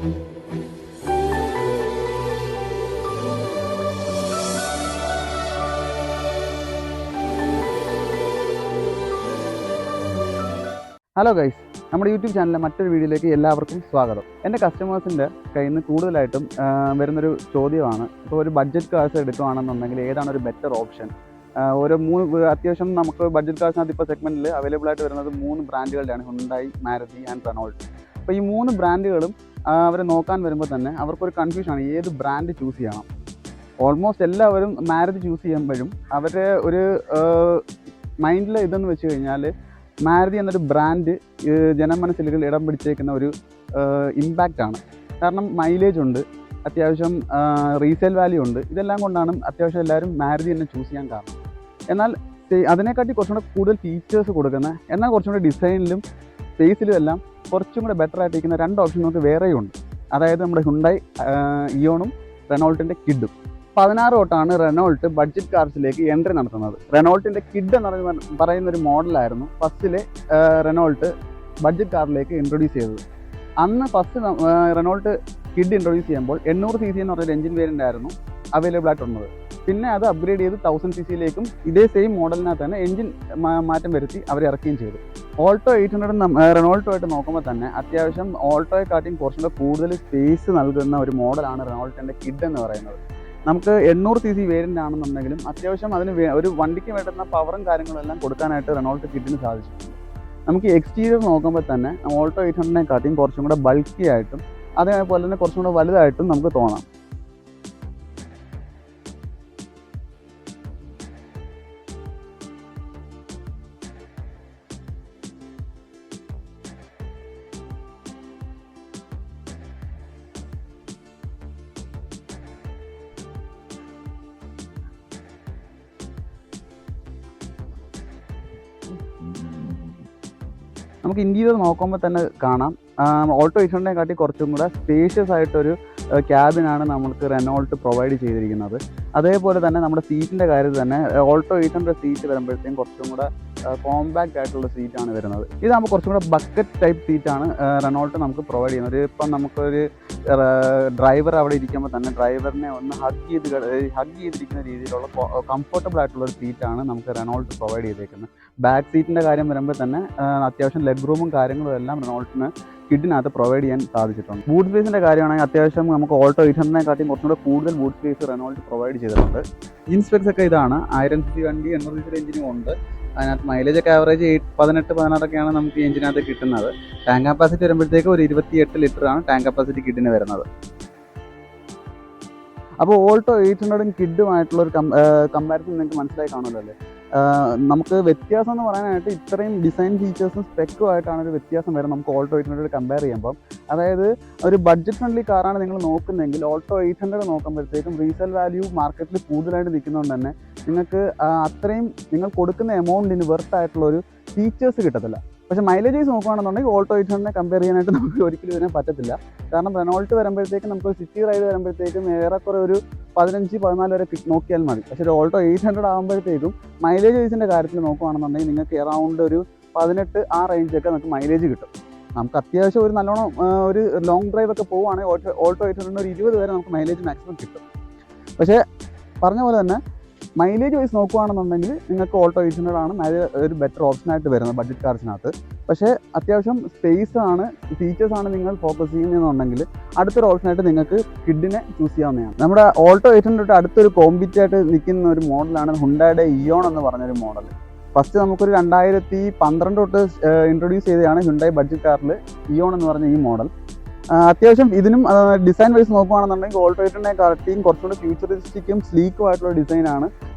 Hello guys, നമ്മുടെ YouTube ചാനലിലെ മറ്റൊരു വീഡിയോയിലേക്ക് എല്ലാവർക്കും സ്വാഗതം. എൻ്റെ കസ്റ്റമേഴ്സിൻ്റെ കയ്യിൽ നിന്ന് കൂടുതലായിട്ടും വരുന്നൊരു ചോദ്യമാണ്, ഇപ്പോൾ ഒരു ബഡ്ജറ്റ് കാർസ് എടുക്കുകയാണെന്നുണ്ടെങ്കിൽ ഏതാണ് ഒരു ബെറ്റർ ഓപ്ഷൻ? ഓരോ അത്യാവശ്യം നമുക്ക് ബഡ്ജറ്റ് കാർസിനകത്ത് ഇപ്പോൾ സെഗ്മെൻറ്റിൽ അവൈലബിൾ ആയിട്ട് വരുന്നത് 3 ബ്രാൻഡുകളുടെയാണ്: ഹുണ്ടായി, മാരുതി ആൻഡ് റെനോൾട്ട്. അപ്പോൾ ഈ 3 ബ്രാൻഡുകളും അവർ നോക്കാൻ വരുമ്പോൾ തന്നെ അവർക്കൊരു കൺഫ്യൂഷനാണ്, ഏത് ബ്രാൻഡ് ചൂസ് ചെയ്യണം. ഓൾമോസ്റ്റ് എല്ലാവരും മാരുതി ചൂസ് ചെയ്യുമ്പോഴും അവരുടെ ഒരു മൈൻഡിൽ ഇതെന്ന് വെച്ച് കഴിഞ്ഞാൽ മാരുതി എന്നൊരു ബ്രാൻഡ് ജനമനസ്സിൽ ഇടം പിടിച്ചേക്കുന്ന ഒരു ഇമ്പാക്റ്റാണ്. കാരണം മൈലേജ് ഉണ്ട്, അത്യാവശ്യം റീസെയിൽ വാല്യൂ ഉണ്ട്. ഇതെല്ലാം കൊണ്ടാണ് അത്യാവശ്യം എല്ലാവരും മാരുതി തന്നെ ചൂസ് ചെയ്യാൻ കാരണം. എന്നാൽ അതിനെക്കാട്ടി കുറച്ചും കൂടെ കൂടുതൽ ഫീച്ചേഴ്സ് കൊടുക്കുന്ന, എന്നാൽ കുറച്ചും കൂടെ ഡിസൈനിലും സ്പേസിലും എല്ലാം കുറച്ചും കൂടെ ബെറ്റർ ആയിട്ടിരിക്കുന്ന 2 ഓപ്ഷൻ നമുക്ക് വേറെയുണ്ട്. അതായത് നമ്മുടെ ഹുണ്ടായി ഇയോണും റെനോൾട്ടിൻ്റെ കിഡും. 16 തൊട്ടാണ് റെനോൾട്ട് ബഡ്ജറ്റ് കാർസിലേക്ക് എൻട്രി നടത്തുന്നത്. റെനോൾട്ടിൻ്റെ കിഡ് എന്ന് പറയുന്നൊരു മോഡലായിരുന്നു ഫസ്റ്റിലെ റെനോൾട്ട് ബഡ്ജറ്റ് കാറിലേക്ക് ഇൻട്രൊഡ്യൂസ് ചെയ്തത്. അന്ന് ഫസ്റ്റ് റെനോൾട്ട് കിഡ് ഇൻട്രൊഡ്യൂസ് ചെയ്യുമ്പോൾ 800 cc എന്ന് പറഞ്ഞൊരു എഞ്ചിൻ വേരിയൻ്റ് ആയിരുന്നു അവൈലബിൾ ആയിട്ടുള്ളത്. പിന്നെ അത് അപ്ഗ്രേഡ് ചെയ്ത് 1000 cc ഇതേ സെയിം മോഡലിനകത്ത് തന്നെ എഞ്ചിൻ മാറ്റം വരുത്തി അവർ ഇറക്കുകയും ചെയ്തു. ഓൾട്ടോ 800 റെനോൾട്ടുമായിട്ട് നോക്കുമ്പോൾ തന്നെ അത്യാവശ്യം ഓൾട്ടോയെക്കാട്ടിയും കുറച്ചുകൂടെ കൂടുതൽ സ്പേസ് നൽകുന്ന ഒരു മോഡലാണ് റെനോൾട്ടിൻ്റെ കിഡ് എന്ന് പറയുന്നത്. നമുക്ക് 800 cc വേരിയൻ്റ് ആണെന്നുണ്ടെങ്കിലും അത്യാവശ്യം അതിന് ഒരു വണ്ടിക്ക് വേണ്ടുന്ന പവറും കാര്യങ്ങളും എല്ലാം കൊടുക്കാനായിട്ട് റെനോൾട്ട് കിഡിന് സാധിച്ചിട്ടുണ്ട്. നമുക്ക് എക്സ്റ്റീരിയർ നോക്കുമ്പോൾ തന്നെ ഓൾട്ടോ 800-നെക്കാട്ടിയും കുറച്ചും കൂടെ ബൾക്കി ആയിട്ടും അതേപോലെ തന്നെ കുറച്ചും കൂടെ വലുതായിട്ടും നമുക്ക് തോന്നാം. നമുക്ക് ഇൻറ്റീരിയർ നോക്കുമ്പോൾ തന്നെ കാണാം, ഓൾട്ടോ 800-നെക്കാട്ടി കുറച്ചും കൂടെ സ്പേഷ്യസ് ആയിട്ടൊരു ക്യാബിനാണ് നമുക്ക് റെനോൾട്ട് പ്രൊവൈഡ് ചെയ്തിരിക്കുന്നത്. അതേപോലെ തന്നെ നമ്മുടെ സീറ്റിൻ്റെ കാര്യത്തിൽ തന്നെ ഓൾട്ടോ 800 സീറ്റ് വരുമ്പോഴത്തേക്കും കുറച്ചും കൂടെ കോമ്പാക്റ്റ് ആയിട്ടുള്ള സീറ്റാണ് വരുന്നത്. ഇതാകുമ്പോൾ കുറച്ചും കൂടെ ബക്കറ്റ് ടൈപ്പ് സീറ്റാണ് റെനോൾട്ട് നമുക്ക് പ്രൊവൈഡ് ചെയ്യുന്നത്. ഇപ്പം നമുക്കൊരു ഡ്രൈവർ അവിടെ ഇരിക്കുമ്പോൾ തന്നെ ഡ്രൈവറിനെ ഒന്ന് ഹഗ് ചെയ്തിരിക്കുന്ന രീതിയിലുള്ള കംഫർട്ടബിൾ ആയിട്ടുള്ളൊരു സീറ്റാണ് നമുക്ക് റെനോൾട്ട് പ്രൊവൈഡ് ചെയ്തേക്കുന്നത്. ബാക്ക് സീറ്റിൻ്റെ കാര്യം വരുമ്പോൾ തന്നെ അത്യാവശ്യം ലെഗ് റൂമും കാര്യങ്ങളും എല്ലാം റെനോൾട്ടിന് കിഡിനകത്ത് പ്രൊവൈഡ് ചെയ്യാൻ സാധിച്ചിട്ടുണ്ട്. ബൂട്ട് സ്പേസിൻ്റെ കാര്യമാണെങ്കിൽ അത്യാവശ്യം നമുക്ക് ഓൾട്ടോ 800-നെക്കാട്ടിയും കുറച്ചും കൂടെ കൂടുതൽ ബൂട്ട് സ്പേസ് റെനോൾട്ട് പ്രൊവൈഡ് ചെയ്തിട്ടുണ്ട്. എഞ്ചിൻ സ്പെക്സ് ഒക്കെ ഇതാണ്. 1000 cc വണ്ടി, 800 cc എഞ്ചിനും ഉണ്ട്. അതിനകത്ത് മൈലേജൊക്കെ ആവറേജ് 18-16 നമുക്ക് ഈ എഞ്ചിനകത്ത് കിട്ടുന്നത്. ടാങ്ക് കപ്പാസിറ്റി വരുമ്പോഴത്തേക്ക് ഒരു 28 ലിറ്ററാണ് ടാങ്ക് കപ്പാസിറ്റി കിഡിന് വരുന്നത്. അപ്പോൾ ഓൾട്ടോ 800-ഉം കിഡുമായിട്ടുള്ളൊരു കമ്പാരിസൺ നിങ്ങൾക്ക് മനസ്സിലായി കാണുമല്ലോ അല്ലേ? നമുക്ക് വ്യത്യാസം എന്ന് പറയാനായിട്ട് ഇത്രയും ഡിസൈൻ ഫീച്ചേഴ്സും സ്പെക്കും ആയിട്ടാണ് ഒരു വ്യത്യാസം വരുന്നത് നമുക്ക് ഓൾട്ടോ 800 കമ്പയർ ചെയ്യുമ്പോൾ. അതായത് ഒരു ബഡ്ജറ്റ് ഫ്രണ്ട്ലി കാറാണ് നിങ്ങൾ നോക്കുന്നതെങ്കിൽ ഓൾട്ടോ 800 നോക്കുമ്പോഴത്തേക്കും റീസെയിൽ വാല്യൂ മാർക്കറ്റിൽ കൂടുതലായിട്ട് നിൽക്കുന്നതുകൊണ്ട് തന്നെ നിങ്ങൾക്ക് അത്രയും നിങ്ങൾ കൊടുക്കുന്ന എമൗണ്ടിന് വെർത്ത് ആയിട്ടുള്ള ഒരു ഫീച്ചേഴ്സ് കിട്ടത്തില്ല. പക്ഷേ മൈലേജ് വൈസ് നോക്കുകയാണെന്നുണ്ടെങ്കിൽ ഓൾട്ടോ 800-നെ കമ്പയർ ചെയ്യാനായിട്ട് നമുക്ക് ഒരിക്കലും ഇതിനെ പറ്റത്തില്ല. കാരണം റെനോൾട്ട് വരുമ്പോഴത്തേക്കും നമുക്ക് സിറ്റി റൈഡ് വരുമ്പോഴത്തേക്കും ഏറെക്കുറെ ഒരു 15-14 വരെ നോക്കിയാൽ മതി. പക്ഷേ ഒരു ഓൾട്ടോ 800 ആകുമ്പോഴത്തേക്കും മൈലേജ് വൈസിൻ്റെ കാര്യത്തിൽ നോക്കുകയാണെന്നുണ്ടെങ്കിൽ നിങ്ങൾക്ക് എറൗണ്ട് ഒരു 18 ആ റേഞ്ചൊക്കെ നമുക്ക് മൈലേജ് കിട്ടും. നമുക്ക് അത്യാവശ്യം ഒരു നല്ലോണം ഒരു ലോങ് ഡ്രൈവ് ഒക്കെ പോവുകയാണെങ്കിൽ ഓൾട്ടോ 800 ഒരു 20 വരെ നമുക്ക് മൈലേജ് മാക്സിമം കിട്ടും. പക്ഷേ പറഞ്ഞ പോലെ തന്നെ മൈലേജ് വൈസ് നോക്കുകയാണെന്നുണ്ടെങ്കിൽ നിങ്ങൾക്ക് ഓൾട്ടോ 800 ആണ് ഒരു ബെറ്റർ ഓപ്ഷനായിട്ട് വരുന്നത് ബഡ്ജറ്റ് കാർസിനകത്ത്. പക്ഷേ അത്യാവശ്യം സ്പേസാണ്, ഫീച്ചേഴ്സാണ് നിങ്ങൾ ഫോക്കസ് ചെയ്യുന്നതെന്നുണ്ടെങ്കിൽ അടുത്തൊരു ഓപ്ഷനായിട്ട് നിങ്ങൾക്ക് കിഡിനെ ചൂസ് ചെയ്യാവുന്നതാണ്. നമ്മുടെ ഓൾട്ടോ 800 അടുത്തൊരു കോമ്പീറ്റായിട്ട് നിൽക്കുന്ന ഒരു മോഡലാണ് ഹുണ്ടായുടെ ഇയോൺ എന്ന് പറഞ്ഞൊരു മോഡൽ. ഫസ്റ്റ് നമുക്കൊരു 2012 തൊട്ട് ഇൻട്രൊഡ്യൂസ് ചെയ്തതാണ് ഹുണ്ടായി ബഡ്ജറ്റ് കാറിൽ ഇയോൺ എന്ന് പറഞ്ഞ ഈ മോഡൽ. അത്യാവശ്യം ഇതിനും ഡിസൈൻ വൈസ് നോക്കുകയാണെന്നുണ്ടെങ്കിൽ ഓൾട്ടോ 800-നെക്കാട്ടിയും കുറച്ചുകൂടി ഫ്യൂച്ചറിസ്റ്റിക്കും സ്ലീക്കും ആയിട്ടുള്ള ഡിസൈനാണ്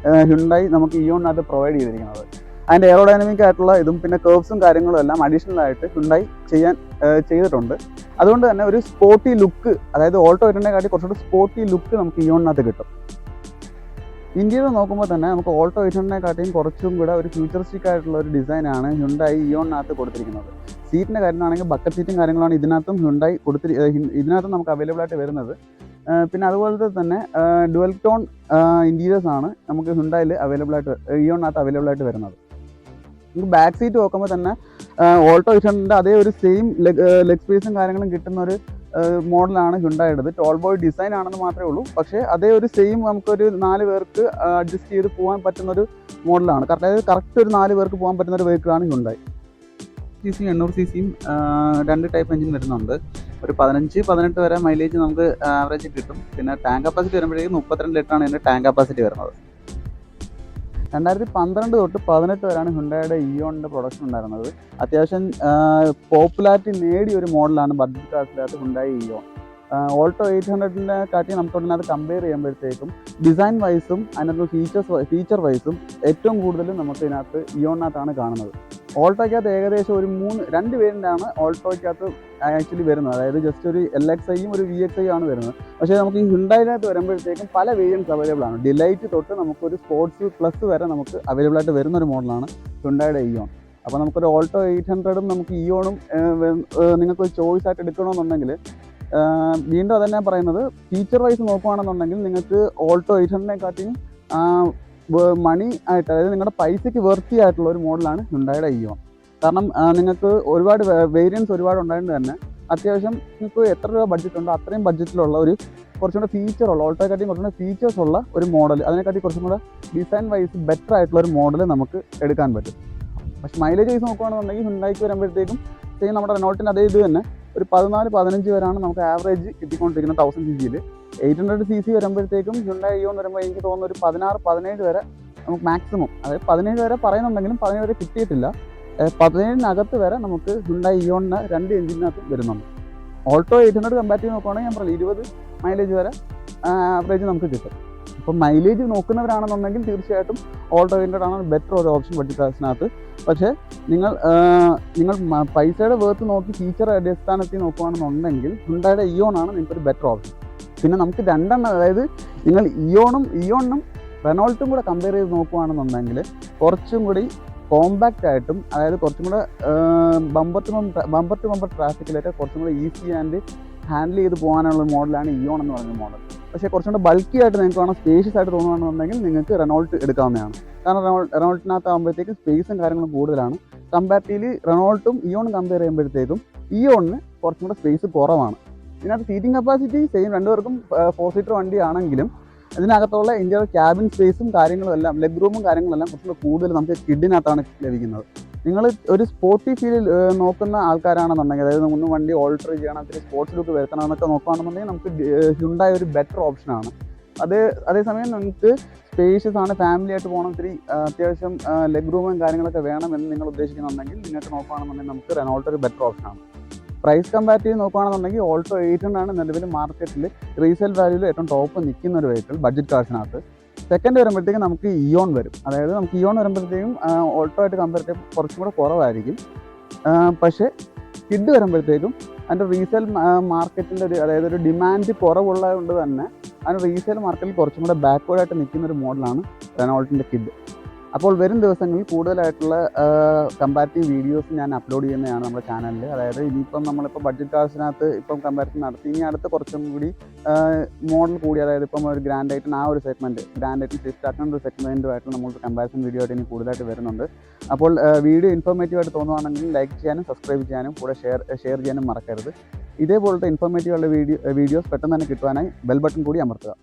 ഹുണ്ടായി നമുക്ക് ഇയോണിനകത്ത് പ്രൊവൈഡ് ചെയ്തിരിക്കുന്നത്. അതിൻ്റെ എയറോഡൈനമിക് ആയിട്ടുള്ള ഇതും പിന്നെ കർവ്സും കാര്യങ്ങളും എല്ലാം അഡീഷണൽ ആയിട്ട് ഹുണ്ടായി ചെയ്തിട്ടുണ്ട്. അതുകൊണ്ട് തന്നെ ഒരു സ്പോർട്ടി ലുക്ക്, അതായത് ഓൾട്ടോ 800-നെക്കാട്ടി കുറച്ചുകൂടി സ്പോർട്ടി ലുക്ക് നമുക്ക് ഇയോണിനകത്ത് കിട്ടും. ഇന്ത്യയിൽ നോക്കുമ്പോൾ തന്നെ നമുക്ക് ഓൾട്ടോ 800-നെക്കാട്ടിയും കുറച്ചും കൂടെ ഒരു ഫ്യൂച്ചറിസ്റ്റിക് ആയിട്ടുള്ള ഒരു ഡിസൈനാണ് ഹുണ്ടായി ഇയോണിനകത്ത് കൊടുത്തിരിക്കുന്നത്. സീറ്റിൻ്റെ കാര്യമാണെങ്കിൽ ബക്കറ്റ് സീറ്റും കാര്യങ്ങളാണ് ഇതിനകത്തും ഹുണ്ടായി ഇതിനകത്തും നമുക്ക് അവൈലബിൾ ആയിട്ട് വരുന്നത്. പിന്നെ അതുപോലെ തന്നെ ഡുവൽ ടോൺ ഇൻറ്റീരിയേഴ്സ് ആണ് നമുക്ക് ഹുണ്ടായിൽ ഇയോണിനകത്ത് അവൈലബിൾ ആയിട്ട് വരുന്നത്. നമുക്ക് ബാക്ക് സീറ്റ് നോക്കുമ്പോൾ തന്നെ ഓൾട്ടോ 800-ൻ്റെ അതേ ഒരു സെയിം ലെഗ് സ്പേസും കാര്യങ്ങളും കിട്ടുന്ന ഒരു മോഡലാണ് ഹ്യുണ്ടായിയുടേത്. ടോൾ ബോയ് ഡിസൈൻ ആണെന്ന് മാത്രമേ ഉള്ളൂ. പക്ഷേ അതേ ഒരു സെയിം നമുക്കൊരു 4 പേർക്ക് അഡ്ജസ്റ്റ് ചെയ്ത് പോകാൻ പറ്റുന്നൊരു മോഡലാണ്. കറക്റ്റ് ഒരു 4 പേർക്ക് പോകാൻ പറ്റുന്ന ഒരു വെഹിക്കിളാണ് ഹ്യുണ്ടായി. CC 800 CCയും 2 ടൈപ്പ് എഞ്ചിൻ വരുന്നുണ്ട്. ഒരു 15-18 വരെ മൈലേജ് നമുക്ക് ആവറേജ് കിട്ടും. പിന്നെ ടാങ്ക് കപ്പാസിറ്റി വരുമ്പോഴേക്കും 32 ലിറ്ററാണ് ഇതിൻ്റെ ടാങ്ക് കപ്പാസിറ്റി വരുന്നത്. 2012 തൊട്ട് 18 വരെയാണ് ഹ്യുണ്ടായുടെ ഇയോണിൻ്റെ പ്രൊഡക്ഷൻ ഉണ്ടായിരുന്നത്. അത്യാവശ്യം പോപ്പുലാരിറ്റി നേടിയ ഒരു മോഡലാണ് ബഡ്ജറ്റ് കാർസിനകത്ത് ഹ്യുണ്ടായി ഇയോൺ. ഓൾട്ടോ 800നെ കാട്ടി നമുക്ക് അതിനകത്ത് കമ്പയർ ചെയ്യുമ്പോഴത്തേക്കും ഡിസൈൻ വൈസും അതിനകത്ത് ഫീച്ചർ വൈസും ഏറ്റവും കൂടുതൽ നമുക്ക് ഇതിനകത്ത് ഇയോണിനകത്താണ് കാണുന്നത്. ഓൾട്ടോയ്ക്കകത്ത് ഏകദേശം ഒരു 2 വേരിയൻ്റാണ് ഓൾട്ടോയ്ക്കകത്ത് ആക്ച്വലി വരുന്നത്. അതായത് ജസ്റ്റ് ഒരു LXIയും ഒരു VXI ആണ് വരുന്നത്. പക്ഷേ നമുക്ക് ഈ ഹ്യുണ്ടായിനകത്ത് വരുമ്പോഴത്തേക്കും പല വേരിയൻസ് അവൈലബിൾ ആണ്. ഡിലൈറ്റ് തൊട്ട് നമുക്കൊരു സ്പോർട്സ് പ്ലസ് വരെ നമുക്ക് അവൈലബിൾ ആയിട്ട് വരുന്ന ഒരു മോഡലാണ് ഹ്യുണ്ടായുടെ ഇയോൺ. അപ്പോൾ നമുക്കൊരു ഓൾട്ടോ 800ഉം നമുക്ക് ഇയോണും നിങ്ങൾക്ക് ചോയ്സ് ആയിട്ട് എടുക്കണമെന്നുണ്ടെങ്കിൽ വീണ്ടും അതന്നെ പറയുന്നത്, ഫീച്ചർ വൈസ് നോക്കുകയാണെന്നുണ്ടെങ്കിൽ നിങ്ങൾക്ക് ഓൾട്ടോ 800നെക്കാട്ടിയും മണി ആയിട്ട്, അതായത് നിങ്ങളുടെ പൈസയ്ക്ക് വെർത്തി ആയിട്ടുള്ള ഒരു മോഡലാണ് ഹ്യുണ്ടായുടെ ഇയോൺ. കാരണം നിങ്ങൾക്ക് ഒരുപാട് വേരിയൻസ് ഒരുപാട് ഉണ്ടായതുകൊണ്ട് തന്നെ അത്യാവശ്യം നിങ്ങൾക്ക് എത്ര രൂപ ബഡ്ജറ്റ് ഉണ്ടോ അത്രയും ബഡ്ജറ്റിലുള്ള ഒരു കുറച്ചും കൂടെ ഫീച്ചറുള്ള, ഓൾട്ടോയെക്കാട്ടിയും കുറച്ചും കൂടെ ഫീച്ചേഴ്സ് ഉള്ള ഒരു മോഡൽ, അതിനെക്കാട്ടി കുറച്ചും കൂടെ ഡിസൈൻ വൈസ് ബെറ്റർ ആയിട്ടുള്ള ഒരു മോഡൽ നമുക്ക് എടുക്കാൻ പറ്റും. പക്ഷേ മൈലേജ് വൈസ് നോക്കുകയാണെന്നുണ്ടെങ്കിൽ ഹ്യുണ്ടായിക്ക് വരുമ്പോഴത്തേക്കും സെയിം നമ്മുടെ റെനോൾട്ടിൻ്റെ അതേ ഇത് തന്നെ ഒരു 14-15 വരെയാണ് നമുക്ക് ആവറേജ് കിട്ടിക്കൊണ്ടിരിക്കുന്നത് 1000 CCയിൽ. 800 CC വരുമ്പോഴത്തേക്കും ഹ്യുണ്ടായി ഇയോൺ വരുമ്പോൾ എനിക്ക് തോന്നുന്നു ഒരു 16-17 വരെ നമുക്ക് മാക്സിമം, അതായത് 17 വരെ പറയുന്നുണ്ടെങ്കിലും 17 വരെ കിട്ടിയിട്ടില്ല. 17-നകത്ത് വരെ നമുക്ക് ഹ്യുണ്ടായി ഇയോണിന് 2 എഞ്ചിനകത്ത് വരുന്നുണ്ട്. ഓൾട്ടോ 800 കമ്പാരിറ്റീവ് നോക്കുകയാണെങ്കിൽ ഞാൻ പറഞ്ഞു 20 മൈലേജ് വരെ ആവറേജ് നമുക്ക് കിട്ടും. അപ്പോൾ മൈലേജ് നോക്കുന്നവരാണെന്നുണ്ടെങ്കിൽ തീർച്ചയായിട്ടും ഓൾട്ടോ 800 ആണ് ബെറ്റർ ഒരു ഓപ്ഷൻ ബഡ്ജറ്റ് ക്ലാസിനകത്ത്. പക്ഷേ നിങ്ങൾ പൈസയുടെ വേർത്ത് നോക്കി ഫീച്ചർ അടിസ്ഥാനത്തിൽ നോക്കുകയാണെന്നുണ്ടെങ്കിൽ ഹ്യുണ്ടായുടെ ഇയോൺ ആണ് നിങ്ങൾക്കൊരു ബെറ്റർ ഓപ്ഷൻ. പിന്നെ നമുക്ക് 2 അതായത് നിങ്ങൾ ഇയോണും റെനോൾട്ടും കൂടെ കമ്പയർ ചെയ്ത് നോക്കുകയാണെന്നുണ്ടെങ്കിൽ കുറച്ചും കൂടി കോമ്പാക്റ്റ് ആയിട്ടും, അതായത് കുറച്ചും കൂടെ ബമ്പർ ടു ബമ്പർ ട്രാഫിക്കിലൊക്കെ കുറച്ചും കൂടെ ഈസി ആൻഡ് ഹാൻഡിൽ ചെയ്ത് പോകാനുള്ള മോഡലാണ് ഇയോൺ എന്ന് പറയുന്ന മോഡൽ. പക്ഷേ കുറച്ചും കൂടെ ബൾക്കി ആയിട്ട് നിങ്ങൾക്ക് വേണം, സ്പേഷ്യസ് ആയിട്ട് തോന്നുകയാണെന്നുണ്ടെങ്കിൽ നിങ്ങൾക്ക് റെനോൾട്ട് എടുക്കാവുന്നതാണ്. കാരണം റെനോൾട്ടിനകത്ത് ആകുമ്പോഴത്തേക്കും സ്പേസും കാര്യങ്ങളും കൂടുതലാണ്. കമ്പാരിറ്റീവ്ലി റെനോൾട്ടും ഇയോണും കമ്പയർ ചെയ്യുമ്പോഴത്തേക്കും ഇയോണിന് കുറച്ചും കൂടെ സ്പേസ് കുറവാണ്. ഇതിനകത്ത് സീറ്റിംഗ് കപ്പാസിറ്റി സെയിം, 2 പേർക്കും 4 സീറ്റർ വണ്ടിയാണെങ്കിലും ഇതിനകത്തുള്ള ഇന്റീരിയർ ക്യാബിൻ സ്പേസും കാര്യങ്ങളും എല്ലാം, ലെഗ് റൂമും കാര്യങ്ങളെല്ലാം കുറച്ചുകൂടെ കൂടുതൽ നമുക്ക് കിഡിനകത്താണ് ലഭിക്കുന്നത്. നിങ്ങൾ ഒരു സ്പോർട്ടി ഫീൽ നോക്കുന്ന ആൾക്കാരാണെന്നുണ്ടെങ്കിൽ, അതായത് ഒന്ന് വണ്ടി ഓൾട്ടർ ചെയ്യണം, ഇത്തിരി സ്പോർട്സ് ലുക്ക് വരുത്തണം എന്നൊക്കെ നോക്കുകയാണെന്നുണ്ടെങ്കിൽ നമുക്ക് ഹ്യുണ്ടായി ഒരു ബെറ്റർ ഓപ്ഷനാണ്. അതേസമയം നമുക്ക് സ്പേഷ്യസ് ആണ്, ഫാമിലി ആയിട്ട് പോകണം, ഇത്തിരി അത്യാവശ്യം ലെഗ് റൂമും കാര്യങ്ങളൊക്കെ വേണമെന്ന് നിങ്ങൾ ഉദ്ദേശിക്കുന്നുണ്ടെങ്കിൽ നിങ്ങൾക്ക് നോക്കുകയാണെന്നുണ്ടെങ്കിൽ നമുക്ക് റെനോൾട്ട് ഒരു ബെറ്റർ ഓപ്ഷനാണ്. പ്രൈസ് കമ്പാരിറ്റീവ് നോക്കുകയാണെന്നുണ്ടെങ്കിൽ ഓൾട്ടോ 800 ആണ് നിലവിൽ മാർക്കറ്റിൽ റീസെയിൽ വാല്യൂവിൽ ഏറ്റവും ടോപ്പ് നിൽക്കുന്ന ഒരു വെഹിക്കിൾ ബഡ്ജറ്റ് കാർസിനകത്ത്. സെക്കൻഡ് വരുമ്പോഴത്തേക്കും നമുക്ക് ഇയോൺ വരും. അതായത് നമുക്ക് ഇയോൺ വരുമ്പോഴത്തേക്കും ഓൾട്ടോ ആയിട്ട് കമ്പയർ ചെയ്യുമ്പോൾ കുറച്ചും കൂടെ കുറവായിരിക്കും. പക്ഷേ കിഡ് വരുമ്പോഴത്തേക്കും അതിൻ്റെ റീസെയിൽ മാർക്കറ്റിൻ്റെ അതായത് ഒരു ഡിമാൻഡ് കുറവുള്ളത് കൊണ്ട് തന്നെ അതിന് റീസെയിൽ മാർക്കറ്റിൽ കുറച്ചും കൂടെ ബാക്ക്വേർഡായിട്ട് നിൽക്കുന്ന ഒരു മോഡലാണ് റെനോൾട്ടിൻ്റെ കിഡ്. അപ്പോൾ വരും ദിവസങ്ങളിൽ കൂടുതലായിട്ടുള്ള കമ്പാരിറ്റീവ് വീഡിയോസ് ഞാൻ അപ്ലോഡ് ചെയ്യുന്നതാണ് നമ്മുടെ ചാനലിൽ. അതായത് ഇനിയിപ്പം നമ്മളിപ്പോൾ ബഡ്ജറ്റ് കാർസിനകത്ത് ഇപ്പം കമ്പാരിസൺ നടത്തി, ഇനി അടുത്ത കുറച്ചും കൂടി മോഡൽ കൂടി, അതായത് ഇപ്പം ഒരു ഗ്രാൻഡ് ഐറ്റൻ ഒരു സെഗ്മെൻറ്റ്, ഗ്രാൻഡ് ഐറ്റൻ സ്വിഫ്റ്റ് അറ്റൻഡ് ഒരു സെഗ്മെൻറ്റുമായിട്ട് നമ്മൾ കമ്പാരിസൺ വീഡിയോ ആയിട്ട് ഇനി കൂടുതലായിട്ട് വരുന്നുണ്ട്. അപ്പോൾ വീഡിയോ ഇൻഫോർമേറ്റീവ് ആയിട്ട് തോന്നുവാണെങ്കിൽ ലൈക്ക് ചെയ്യാനും സബ്സ്ക്രൈബ് ചെയ്യാനും കൂടെ ഷെയർ ചെയ്യാനും മറക്കരുത്. ഇതേപോലത്തെ ഇൻഫോർമേറ്റീവ് ഉള്ള വീഡിയോസ് പെട്ടെന്ന് തന്നെ കിട്ടുവാനായി ബെൽ ബട്ടൺ കൂടി അമർത്തുക.